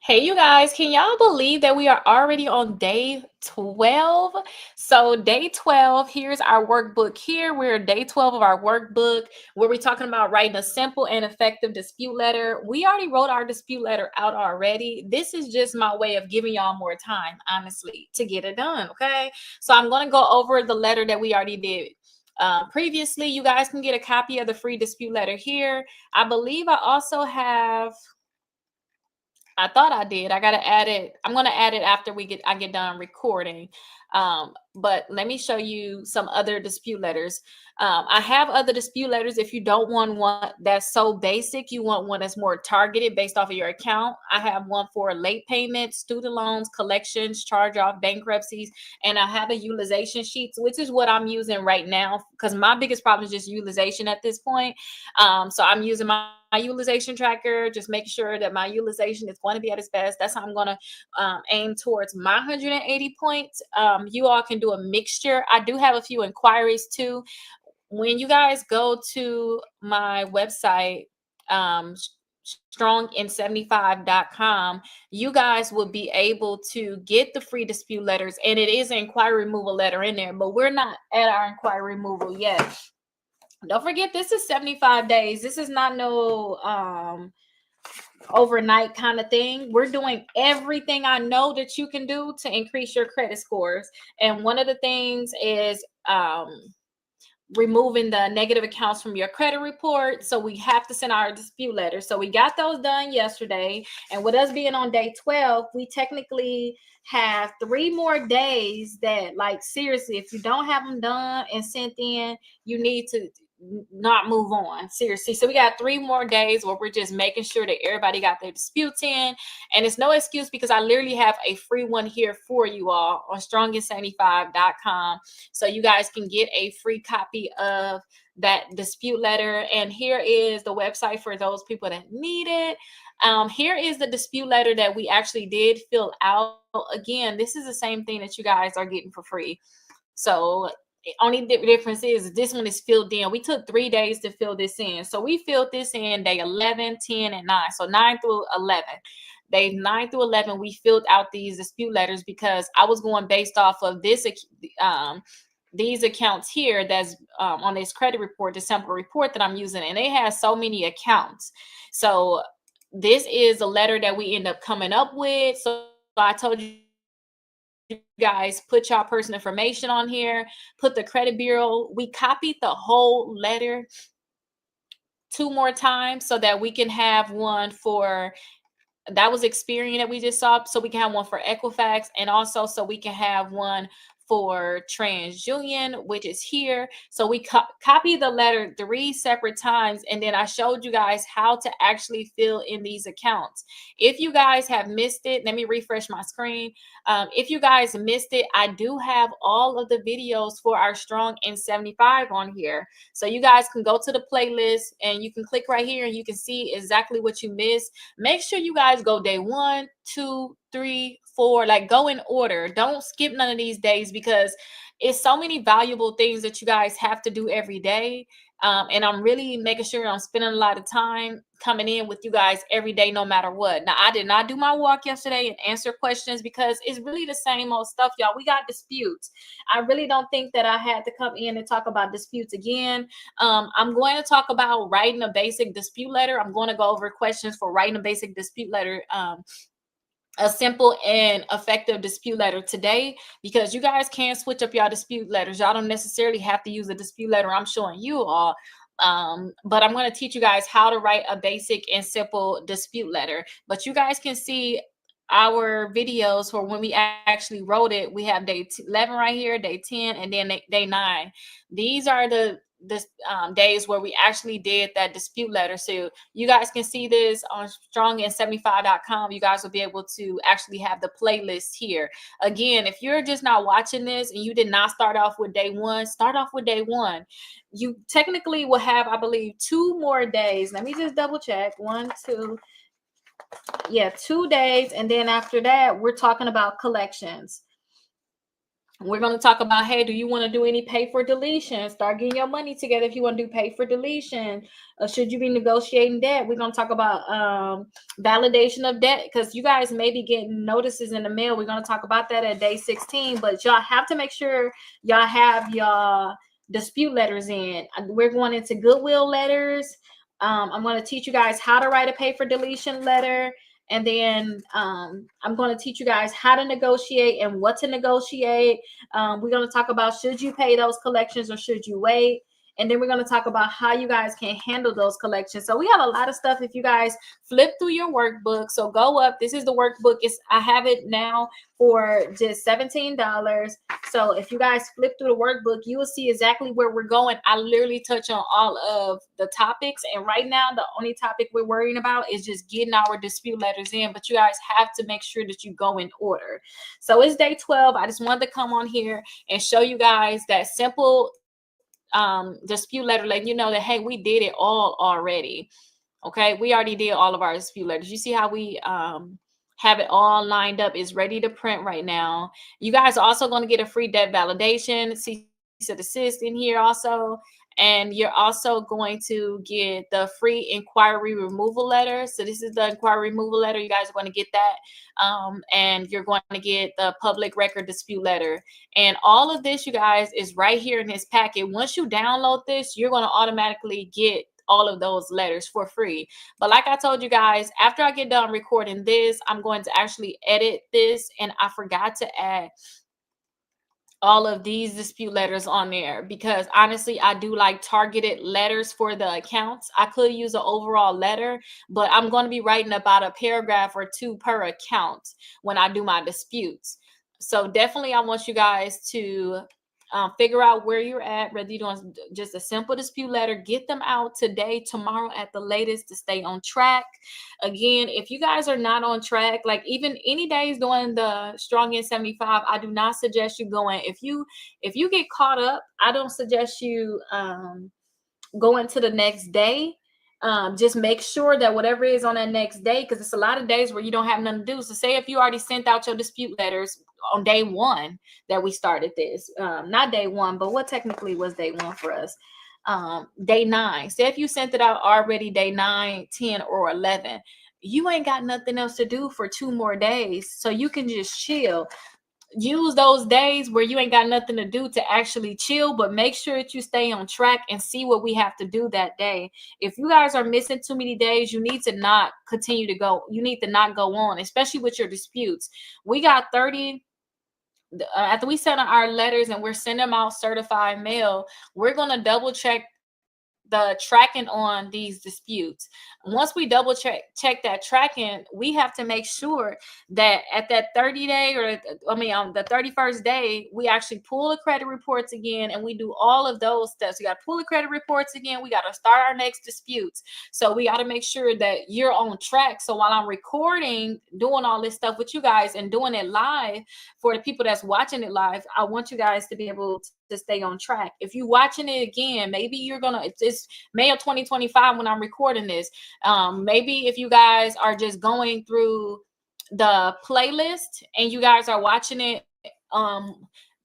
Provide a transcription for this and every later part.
Hey, you guys, can y'all believe that we are already on day 12? So, day 12, here's our workbook here. We're day 12 of our workbook where we're talking about writing a simple and effective dispute letter. We already wrote our dispute letter out already. This is just my way of giving y'all more time, honestly, to get it done. Okay. So, I'm going to go over the letter that we already did. Previously, you guys can get a copy of the free dispute letter here. I believe I also have. I thought I did. I gotta add it. I'm gonna add it after I get done recording. But let me show you some other dispute letters. I have other dispute letters. If you don't want one that's so basic, you want one that's more targeted based off of your account. I have one for late payments, student loans, collections, charge off, bankruptcies, and I have a utilization sheets, which is what I'm using right now because my biggest problem is just utilization at this point. So I'm using my utilization tracker, just making sure that my utilization is going to be at its best. That's how I'm going to aim towards my 180 points. You all can do a mixture. I do have a few inquiries too. When you guys go to my website, strongin75.com, you guys will be able to get the free dispute letters, and it is an inquiry removal letter in there, but we're not at our inquiry removal yet. Don't forget, this is 75 days. This is not no overnight kind of thing. We're doing everything I know that you can do to increase your credit scores. And one of the things is removing the negative accounts from your credit report. So we have to send our dispute letters. So we got those done yesterday. And with us being on day 12, we technically have 3 more days that, like, seriously, if you don't have them done and sent in, you need to not move on, seriously. So we got 3 more days where we're just making sure that everybody got their disputes in, and it's no excuse because I literally have a free one here for you all on strongin75.com, so you guys can get a free copy of that dispute letter. And here is the website for those people that need it. Here is the dispute letter that we actually did fill out. Again, this is the same thing that you guys are getting for free. So only difference is this one is filled in. We took 3 days to fill this in. So we filled this in day 11, 10, and 9. So 9 through 11. Day 9 through 11, we filled out these dispute letters because I was going based off of these accounts here that's on this credit report, the sample report that I'm using, and they have so many accounts. So this is a letter that we end up coming up with. So I told you guys, put y'all personal information on here, put the credit bureau. We copied the whole letter 2 more times so that we can have one for, that was Experian that we just saw, so we can have one for Equifax, and also so we can have one for TransUnion, which is here. So we copy the letter 3 separate times, and then I showed you guys how to actually fill in these accounts. If you guys have missed it, let me refresh my screen. If you guys missed it, I do have all of the videos for our Strong in 75 on here. So you guys can go to the playlist and you can click right here and you can see exactly what you missed. Make sure you guys go day 1, 2, 3, 4, like go in order. Don't skip none of these days because it's so many valuable things that you guys have to do every day. And I'm really making sure I'm spending a lot of time coming in with you guys every day, no matter what. Now, I did not do my walk yesterday and answer questions because it's really the same old stuff, y'all. We got disputes. I really don't think that I had to come in and talk about disputes again. I'm going to talk about writing a basic dispute letter. I'm going to go over questions for writing a basic dispute letter, a simple and effective dispute letter today, because you guys can switch up your dispute letters. Y'all don't necessarily have to use a dispute letter I'm showing you all. But I'm going to teach you guys how to write a basic and simple dispute letter. But you guys can see our videos for when we actually wrote it. We have day 11 right here, day 10, and then day 9. These are the days where we actually did that dispute letter. So you guys can see this on strongin75.com. You guys will be able to actually have the playlist here. Again, if you're just not watching this and you did not start off with day 1, start off with day 1. You technically will have, I believe, 2 more days. Let me just double check. 1, 2, yeah, 2 days. And then after that, we're talking about collections. We're going to talk about, hey, do you want to do any pay for deletion? Start getting your money together if you want to do pay for deletion. Should you be negotiating debt? We're going to talk about validation of debt, because you guys may be getting notices in the mail. We're going to talk about that at day 16, but y'all have to make sure y'all have your dispute letters in. We're going into goodwill letters. I'm going to teach you guys how to write a pay for deletion letter. And then I'm going to teach you guys how to negotiate and what to negotiate. We're going to talk about, should you pay those collections or should you wait? And then we're going to talk about how you guys can handle those collections. So we have a lot of stuff. If you guys flip through your workbook, so go up. This is the workbook. I have it now for just $17. So if you guys flip through the workbook, you will see exactly where we're going. I literally touch on all of the topics. And right now, the only topic we're worrying about is just getting our dispute letters in. But you guys have to make sure that you go in order. So it's day 12. I just wanted to come on here and show you guys that simple dispute letter, letting you know that, hey, we did it all already. Okay, we already did all of our dispute letters. You see how we have it all lined up, is ready to print right now. You guys are also going to get a free debt validation, cease and desist in here also. And you're also going to get the free inquiry removal letter. So this is the inquiry removal letter. You guys are going to get that. And you're going to get the public record dispute letter. And all of this, you guys, is right here in this packet. Once you download this, you're going to automatically get all of those letters for free. But like I told you guys, after I get done recording this, I'm going to actually edit this. And I forgot to add all of these dispute letters on there, because honestly, I do like targeted letters for the accounts. I could use an overall letter, but I'm going to be writing about a paragraph or two per account when I do my disputes. So definitely I want you guys to figure out where you're at, whether you're doing just a simple dispute letter, get them out today, tomorrow at the latest, to stay on track. Again, if you guys are not on track, like even any days doing the Strong in 75, I do not suggest you going. If you get caught up, I don't suggest you going to the next day. Just make sure that whatever is on that next day, because it's a lot of days where you don't have nothing to do. So say if you already sent out your dispute letters on day 1 that we started this, not day 1, but what technically was day 1 for us, day 9. Say if you sent it out already day 9, 10, or 11, you ain't got nothing else to do for 2 more days, so you can just chill. Use those days where you ain't got nothing to do to actually chill, but make sure that you stay on track and see what we have to do that day. If you guys are missing too many days, you need to not continue to go. You need to not go on, especially with your disputes. We got 30. After we send our letters and we're sending them out certified mail, we're going to double check the tracking on these disputes. Once we double check that tracking, we have to make sure that at that 30-day, or on the 31st day, we actually pull the credit reports again, and we do all of those steps. We got to pull the credit reports again. We got to start our next disputes. So we got to make sure that you're on track. So while I'm recording, doing all this stuff with you guys and doing it live for the people that's watching it live, I want you guys to be able to stay on track. If you're watching it again, maybe you're gonna, it's May of 2025 when I'm recording this. Maybe if you guys are just going through the playlist and you guys are watching it,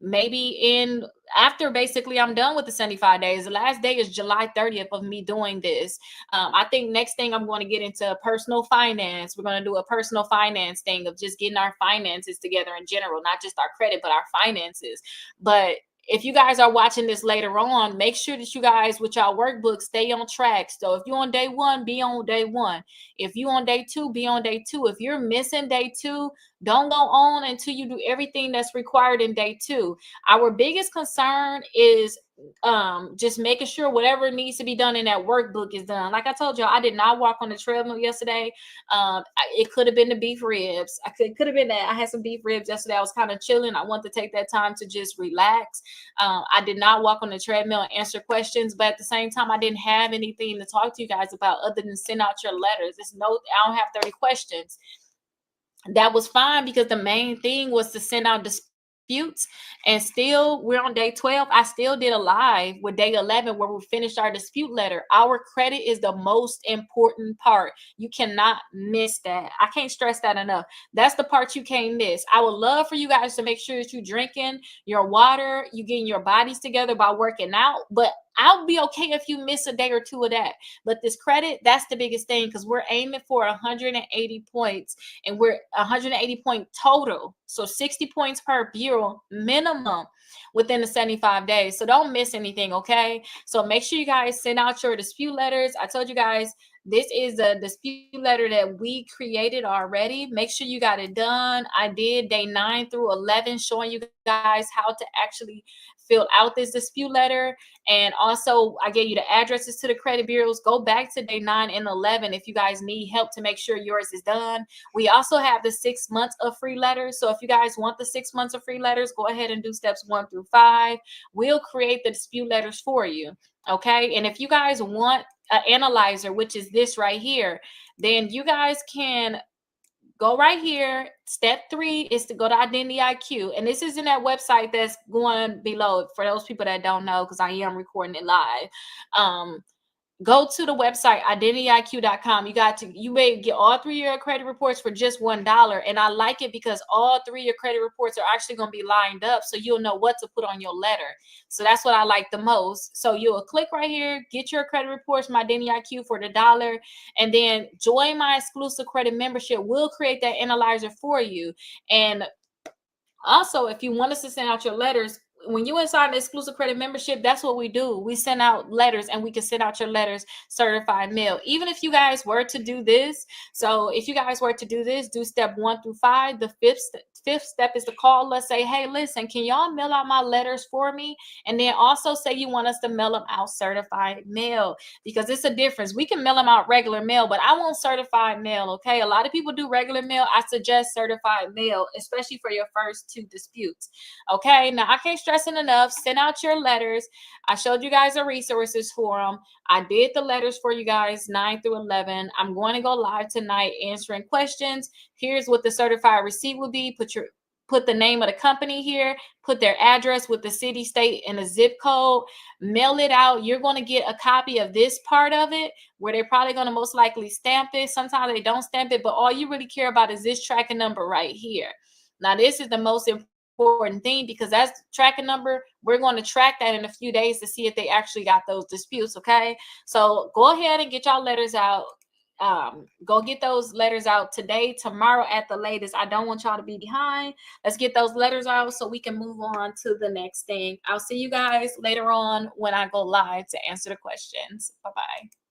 maybe in after basically I'm done with the 75 days. The last day is July 30th of me doing this. I think next thing I'm going to get into personal finance. We're going to do a personal finance thing of just getting our finances together in general, not just our credit, but our finances. But if you guys are watching this later on, make sure that you guys with y'all workbook stay on track. So if you're on day 1, be on day 1. If you're on day 2, be on day 2. If you're missing day 2, don't go on until you do everything that's required in day 2. Our biggest concern is just making sure whatever needs to be done in that workbook is done. Like I told y'all, I did not walk on the treadmill yesterday. It could have been the beef ribs. It could have been that I had some beef ribs yesterday. I was kind of chilling. I wanted to take that time to just relax. I did not walk on the treadmill and answer questions, but at the same time, I didn't have anything to talk to you guys about other than send out your letters. I don't have 30 questions. That was fine, because the main thing was to send out disputes, and still we're on day 12. I still did a live with day 11 where we finished our dispute letter. Our credit is the most important part. You cannot miss that. I can't stress that enough. That's the part you can't miss. I would love for you guys to make sure that you're drinking your water, you getting your bodies together by working out, but I'll be okay if you miss a day or two of that. But this credit, that's the biggest thing, because we're aiming for 180 points, and we're 180 point total. So 60 points per bureau minimum within the 75 days. So don't miss anything, okay? So make sure you guys send out your dispute letters. I told you guys this is a dispute letter that we created already. Make sure you got it done. I did day 9 through 11 showing you guys how to actually fill out this dispute letter. And also, I gave you the addresses to the credit bureaus. Go back to day 9 and 11 if you guys need help to make sure yours is done. We also have the 6 months of free letters. So if you guys want the 6 months of free letters, go ahead and do steps 1 through 5. We'll create the dispute letters for you. Okay. And if you guys want an analyzer, which is this right here, then you guys can go right here. Step 3 is to go to Identity IQ. And this is in that website that's going below for those people that don't know, because I am recording it live. Go to the website identityiq.com. You may get all 3 of your credit reports for just $1. And I like it because all 3 of your credit reports are actually going to be lined up, so you'll know what to put on your letter. So that's what I like the most. So you'll click right here, get your credit reports, my Identity IQ for the $1, and then join my exclusive credit membership. We'll create that analyzer for you. And also, if you want us to send out your letters, when you inside the exclusive credit membership, that's what we do. We send out letters, and we can send out your letters certified mail. Even if you guys were to do this, so if you guys were to do this, do step 1 through 5. The fifth step is to call us, say, hey, listen, can y'all mail out my letters for me? And then also say you want us to mail them out certified mail, because it's a difference. We can mail them out regular mail, but I want certified mail, okay? A lot of people do regular mail. I suggest certified mail, especially for your first 2 disputes, okay? Now, I can't stress it enough. Send out your letters. I showed you guys the resources for them. I did the letters for you guys 9 through 11. I'm going to go live tonight answering questions. Here's what the certified receipt will be. Put the name of the company here, put their address with the city, state, and the zip code, mail it out. You're going to get a copy of this part of it, where they're probably going to most likely stamp it. Sometimes they don't stamp it, but all you really care about is this tracking number right here. Now, this is the most important thing, because that's tracking number. We're going to track that in a few days to see if they actually got those disputes, okay? So go ahead and get y'all letters out. Go get those letters out today, tomorrow at the latest. I don't want y'all to be behind. Let's get those letters out so we can move on to the next thing. I'll see you guys later on when I go live to answer the questions. Bye-bye.